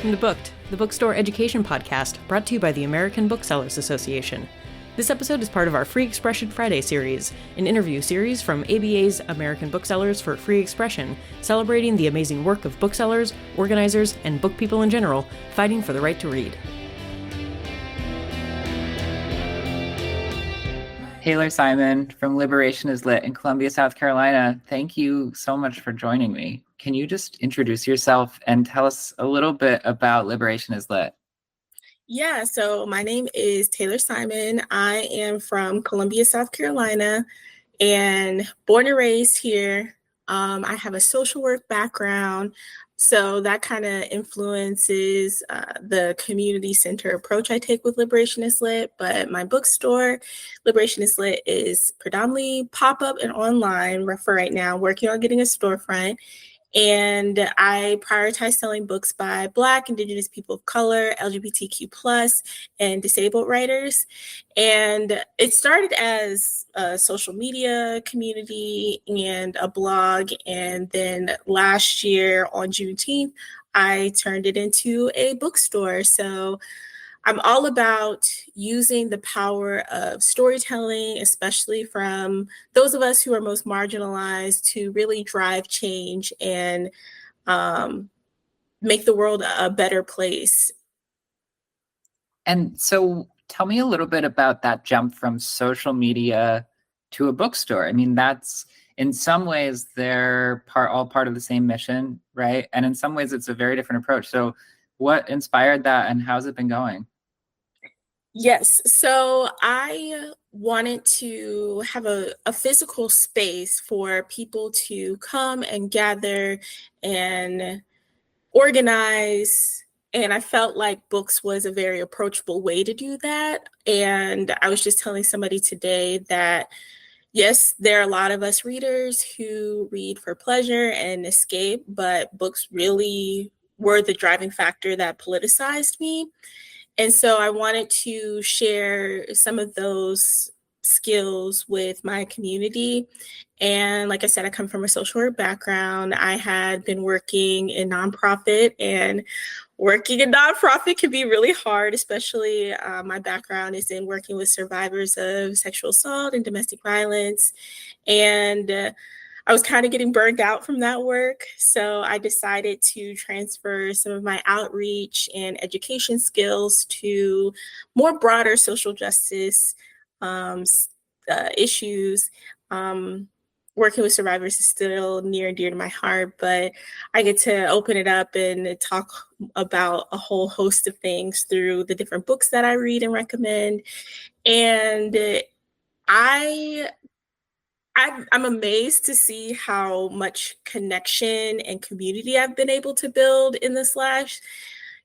welcome to Booked, the bookstore education podcast brought to you by the American Booksellers Association. This episode is part of our Free Expression Friday series, an interview series from ABA's American Booksellers for Free Expression, celebrating the amazing work of booksellers, organizers, and book people in general, fighting for the right to read. Tayler Simon from Liberation is Lit in Columbia, South Carolina. Thank you so much for joining me. Can you just introduce yourself and tell us a little bit about Liberation is Lit? Yeah, so my name is Tayler Simon. I am from Columbia, South Carolina, and born and raised here. I have a social work background, so that kind of influences the community center approach I take with Liberation is Lit. But my bookstore, Liberation is Lit, is predominantly pop-up and online for right now, working on getting a storefront. And I prioritize selling books by Black, Indigenous people of color, LGBTQ+, and disabled writers. And it started as a social media community and a blog. And then last year on Juneteenth, I turned it into a bookstore. So I'm all about using the power of storytelling, especially from those of us who are most marginalized, to really drive change and make the world a better place. And so tell me a little bit about that jump from social media to a bookstore. I mean, that's in some ways they're all part of the same mission, right? And in some ways it's a very different approach. So what inspired that and how's it been going? Yes. So I wanted to have a physical space for people to come and gather and organize. And I felt like books was a very approachable way to do that. And I was just telling somebody today that, yes, there are a lot of us readers who read for pleasure and escape, but books really were the driving factor that politicized me. And so I wanted to share some of those skills with my community. And like I said, I come from a social work background. I had been working in nonprofit, and working in nonprofit can be really hard, especially my background is in working with survivors of sexual assault and domestic violence. And I was kind of getting burned out from that work. So I decided to transfer some of my outreach and education skills to more broader social justice issues. Working with survivors is still near and dear to my heart, but I get to open it up and talk about a whole host of things through the different books that I read and recommend. And I'm amazed to see how much connection and community I've been able to build in this last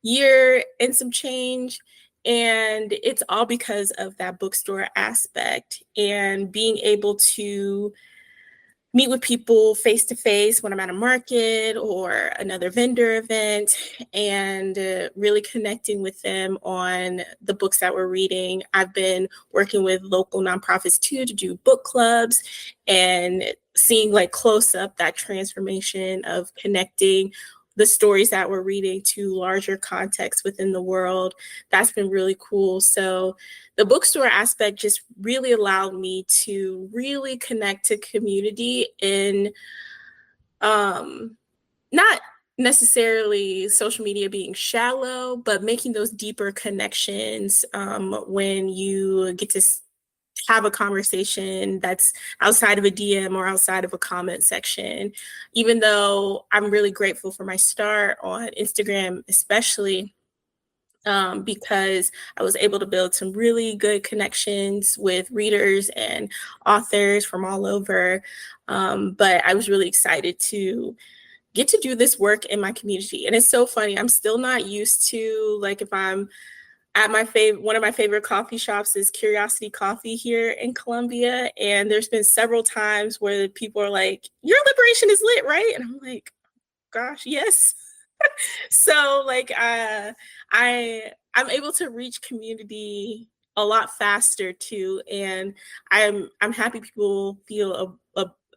year and some change. And it's all because of that bookstore aspect and being able to meet with people face to face when I'm at a market or another vendor event, and really connecting with them on the books that we're reading. I've been working with local nonprofits too to do book clubs and seeing like close up that transformation of connecting the stories that we're reading to larger contexts within the world. That's been really cool. So the bookstore aspect just really allowed me to really connect to community in not necessarily social media being shallow, but making those deeper connections when you get to have a conversation that's outside of a DM or outside of a comment section. Even though I'm really grateful for my start on Instagram, especially because I was able to build some really good connections with readers and authors from all over. But I was really excited to get to do this work in my community. And it's so funny. I'm still not used to, like, if I'm at one of my favorite coffee shops is Curiosity Coffee here in Columbia. And there's been several times where people are like, "Your Liberation is Lit, right?" And I'm like, gosh, yes. So like I'm able to reach community a lot faster too. And I'm happy people feel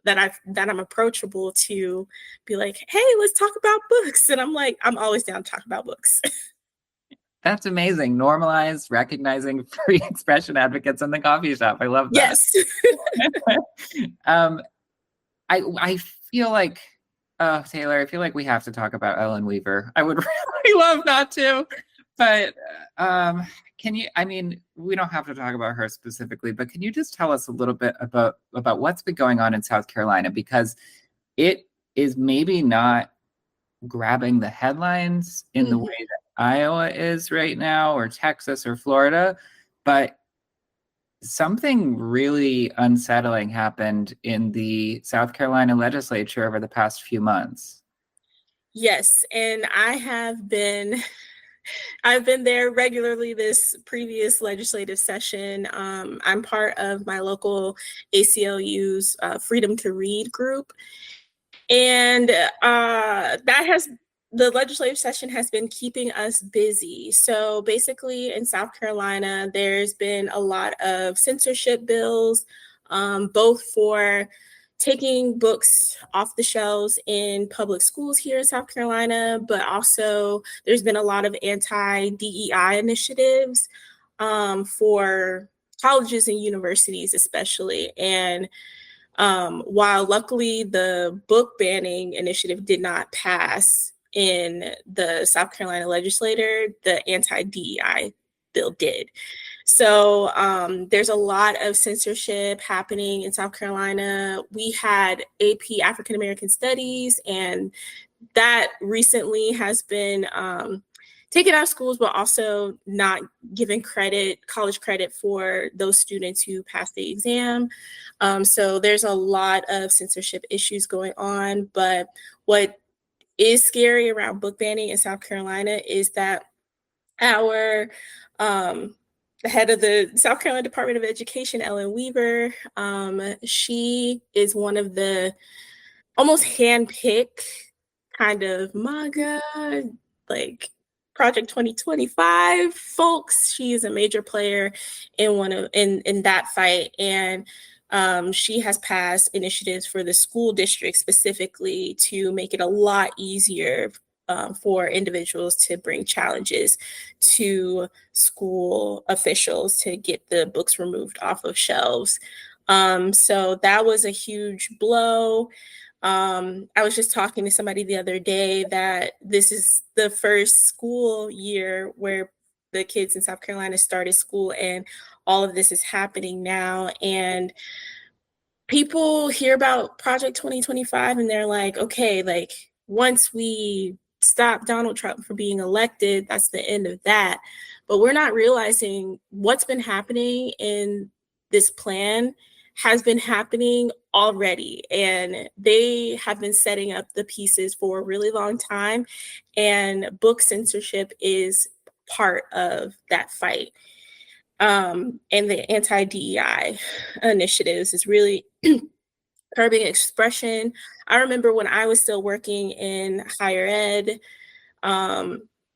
that I'm approachable to be like, hey, let's talk about books. And I'm like, I'm always down to talk about books. That's amazing. Normalize recognizing free expression advocates in the coffee shop. I love that. Yes. I feel like, Taylor, I feel like we have to talk about Ellen Weaver. I would really love not to, but can you, I mean, we don't have to talk about her specifically, but can you just tell us a little bit about what's been going on in South Carolina? Because it is maybe not grabbing the headlines in the way that Iowa is right now, or Texas or Florida, but something really unsettling happened in the South Carolina legislature over the past few months. Yes, and I've been there regularly this previous legislative session. I'm part of my local ACLU's Freedom to Read group. And the legislative session has been keeping us busy. So basically in South Carolina, there's been a lot of censorship bills, both for taking books off the shelves in public schools here in South Carolina, but also there's been a lot of anti-DEI initiatives for colleges and universities especially. And while luckily the book banning initiative did not pass in the South Carolina legislature, the anti-DEI bill did. So there's a lot of censorship happening in South Carolina. We had AP African American Studies, and that recently has been taken out of schools, but also not given college credit for those students who passed the exam. So there's a lot of censorship issues going on. But what is scary around book banning in South Carolina is that our the head of the South Carolina Department of Education, Ellen Weaver, she is one of the almost handpicked kind of MAGA, like Project 2025 folks. She is a major player in that fight, and she has passed initiatives for the school district specifically to make it a lot easier for individuals to bring challenges to school officials to get the books removed off of shelves. So that was a huge blow. I was just talking to somebody the other day that this is the first school year where the kids in South Carolina started school, and all of this is happening now. And people hear about Project 2025 and they're like, okay, like once we stop Donald Trump from being elected, that's the end of that. But we're not realizing what's been happening in this plan has been happening already, and they have been setting up the pieces for a really long time, and book censorship is part of that fight. And the anti-DEI initiatives is really curbing expression. I remember when I was still working in higher ed,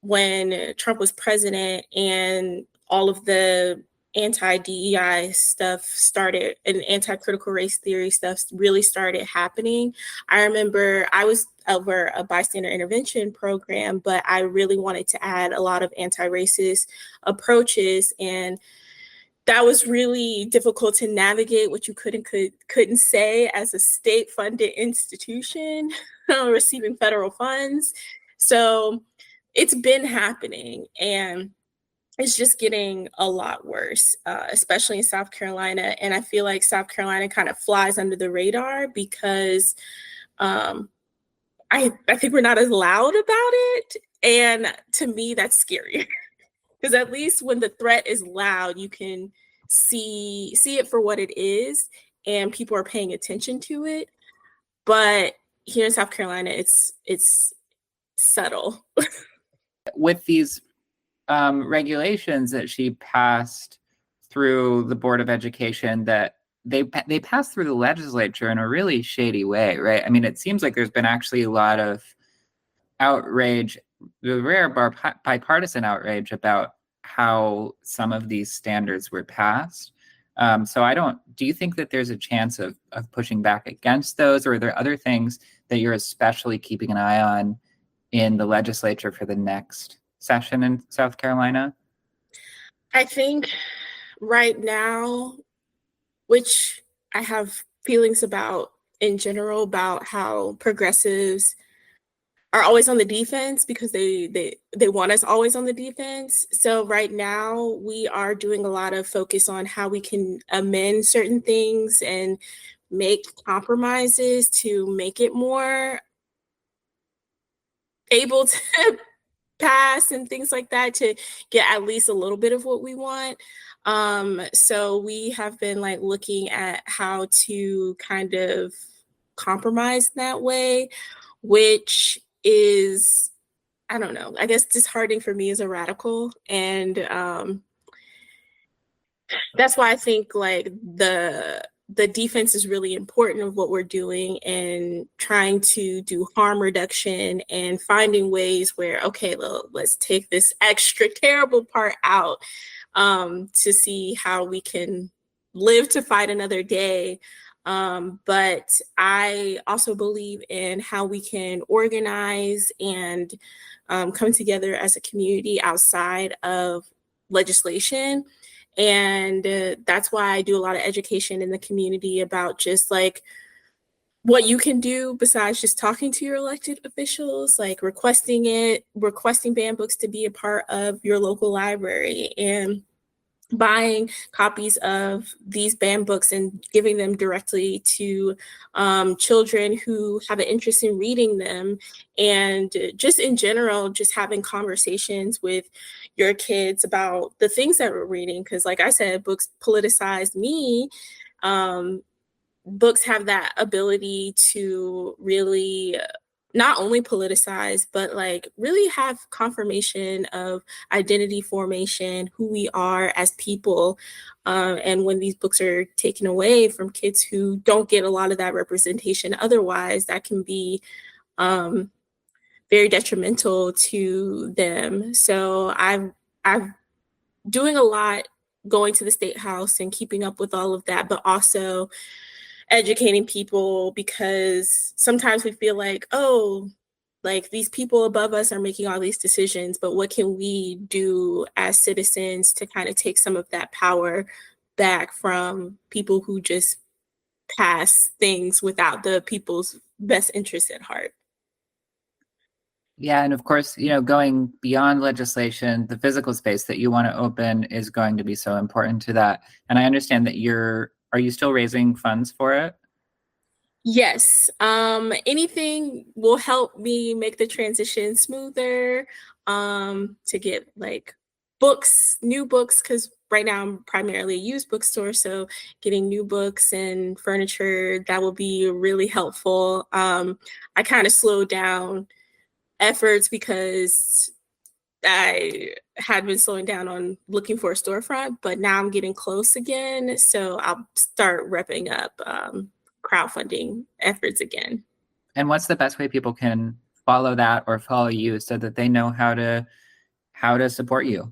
when Trump was president and all of the anti-DEI stuff started and anti-critical race theory stuff really started happening. I remember I was over a bystander intervention program, but I really wanted to add a lot of anti-racist approaches, and that was really difficult to navigate what you couldn't say as a state-funded institution receiving federal funds. So it's been happening, and it's just getting a lot worse, especially in South Carolina. And I feel like South Carolina kind of flies under the radar because I think we're not as loud about it. And to me, that's scary. Because at least when the threat is loud, you can see it for what it is, and people are paying attention to it. But here in South Carolina, it's subtle. With these regulations that she passed through the Board of Education, that they passed through the legislature in a really shady way, right? I mean, it seems like there's been actually a lot of outrage, the rare bipartisan outrage about how some of these standards were passed. So do you think that there's a chance of pushing back against those, or are there other things that you're especially keeping an eye on in the legislature for the next session in South Carolina? I think right now, which I have feelings about in general, about how progressives are always on the defense because they want us always on the defense. So right now we are doing a lot of focus on how we can amend certain things and make compromises to make it more able to pass and things like that, to get at least a little bit of what we want. So we have been like looking at how to kind of compromise that way, which is, I don't know, I guess disheartening for me as a radical. And that's why I think like the defense is really important of what we're doing, and trying to do harm reduction and finding ways where, okay, well, let's take this extra terrible part out, to see how we can live to fight another day. But I also believe in how we can organize and come together as a community outside of legislation. And that's why I do a lot of education in the community about just like what you can do besides just talking to your elected officials, like requesting banned books to be a part of your local library, and buying copies of these banned books and giving them directly to children who have an interest in reading them. And just in general, just having conversations with your kids about the things that we're reading. Because like I said, books politicized me. Books have that ability to really not only politicize, but like really have confirmation of identity formation, who we are as people. And when these books are taken away from kids who don't get a lot of that representation otherwise, that can be very detrimental to them. So I've doing a lot, going to the State House and keeping up with all of that, but also educating people, because sometimes we feel like, oh, like these people above us are making all these decisions, but what can we do as citizens to kind of take some of that power back from people who just pass things without the people's best interests at heart? Yeah, and of course, going beyond legislation, the physical space that you want to open is going to be so important to that. And I understand that are you still raising funds for it? Yes. Anything will help me make the transition smoother, to get like new books, because right now I'm primarily a used bookstore. So getting new books and furniture, that will be really helpful. I kind of slowed down efforts because I had been slowing down on looking for a storefront, but now I'm getting close again. So I'll start repping up crowdfunding efforts again. And what's the best way people can follow that or follow you so that they know how to support you?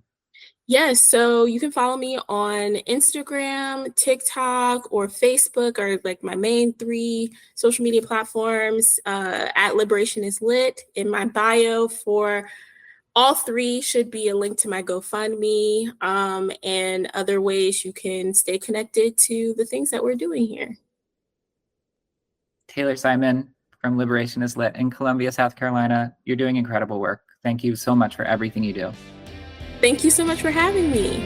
Yes, so you can follow me on Instagram, TikTok, or Facebook, or like my main 3 social media platforms, at Liberation is Lit. In my bio for all 3 should be a link to my GoFundMe, and other ways you can stay connected to the things that we're doing here. Tayler Simon from Liberation is Lit in Columbia, South Carolina. You're doing incredible work. Thank you so much for everything you do. Thank you so much for having me.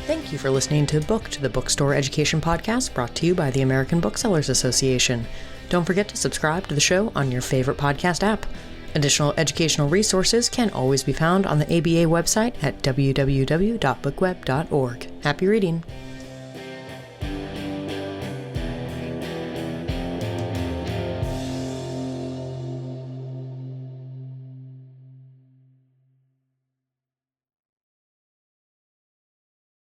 Thank you for listening to Booked, the bookstore education podcast brought to you by the American Booksellers Association. Don't forget to subscribe to the show on your favorite podcast app. Additional educational resources can always be found on the ABA website at www.bookweb.org. Happy reading!